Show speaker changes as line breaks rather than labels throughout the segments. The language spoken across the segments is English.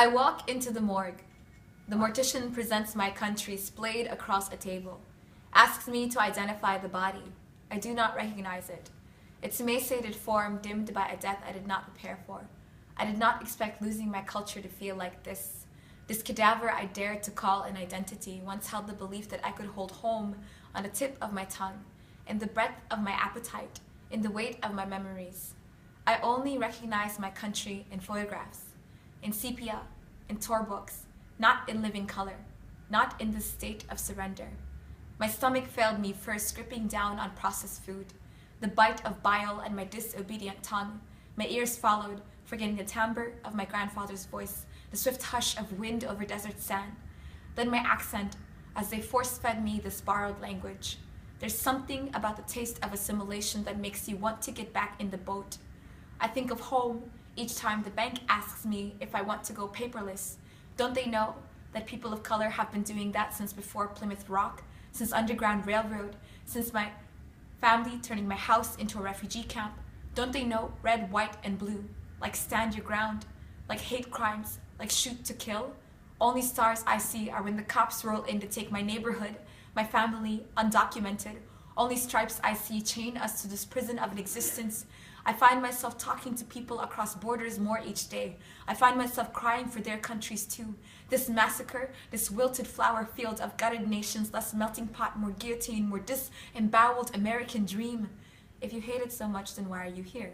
I walk into the morgue. The mortician presents my country splayed across a table, asks me to identify the body. I do not recognize it. Its emaciated form dimmed by a death I did not prepare for. I did not expect losing my culture to feel like this. This cadaver I dared to call an identity once held the belief that I could hold home on the tip of my tongue, in the breadth of my appetite, in the weight of my memories. I only recognize my country in photographs, in sepia, in tour books, not in living color, not in the state of surrender. My stomach failed me first gripping down on processed food, the bite of bile and my disobedient tongue. My ears followed, forgetting the timbre of my grandfather's voice, the swift hush of wind over desert sand. Then my accent, as they force-fed me this borrowed language. There's something about the taste of assimilation that makes you want to get back in the boat. I think of home each time the bank asks me if I want to go paperless. Don't they know that people of color have been doing that since before Plymouth Rock, since Underground Railroad, since my family turning my house into a refugee camp? Don't they know red, white, and blue, like stand your ground, like hate crimes, like shoot to kill? Only stars I see are when the cops roll in to take my neighborhood, my family, undocumented. Only stripes I see chain us to this prison of an existence. I find myself talking to people across borders more each day. I find myself crying for their countries too. This massacre, this wilted flower field of gutted nations, less melting pot, more guillotine, more disemboweled American dream. If you hate it so much, then why are you here?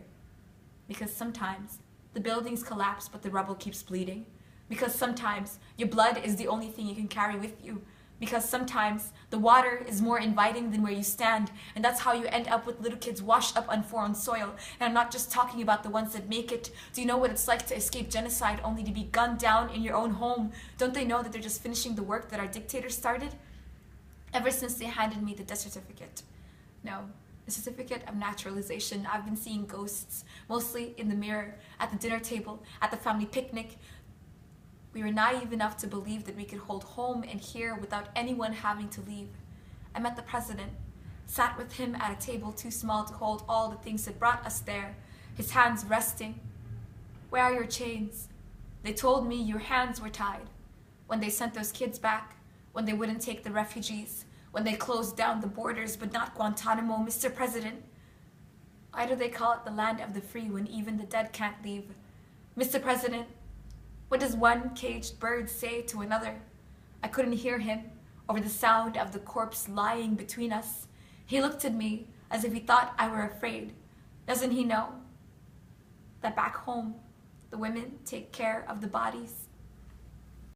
Because sometimes the buildings collapse, but the rubble keeps bleeding. Because sometimes your blood is the only thing you can carry with you. Because sometimes the water is more inviting than where you stand, and that's how you end up with little kids washed up on foreign soil. And I'm not just talking about the ones that make it. Do you know what it's like to escape genocide only to be gunned down in your own home? Don't they know that they're just finishing the work that our dictators started? Ever since they handed me the death certificate. No, the certificate of naturalization. I've been seeing ghosts, mostly in the mirror, at the dinner table, at the family picnic. We were naive enough to believe that we could hold home and here without anyone having to leave. I met the president, sat with him at a table too small to hold all the things that brought us there, his hands resting. Where are your chains? They told me your hands were tied. When they sent those kids back, when they wouldn't take the refugees, when they closed down the borders but not Guantanamo, Mr. President. Why do they call it the land of the free when even the dead can't leave? Mr. President, what does one caged bird say to another? I couldn't hear him over the sound of the corpse lying between us. He looked at me as if he thought I were afraid. Doesn't he know that back home, the women take care of the bodies?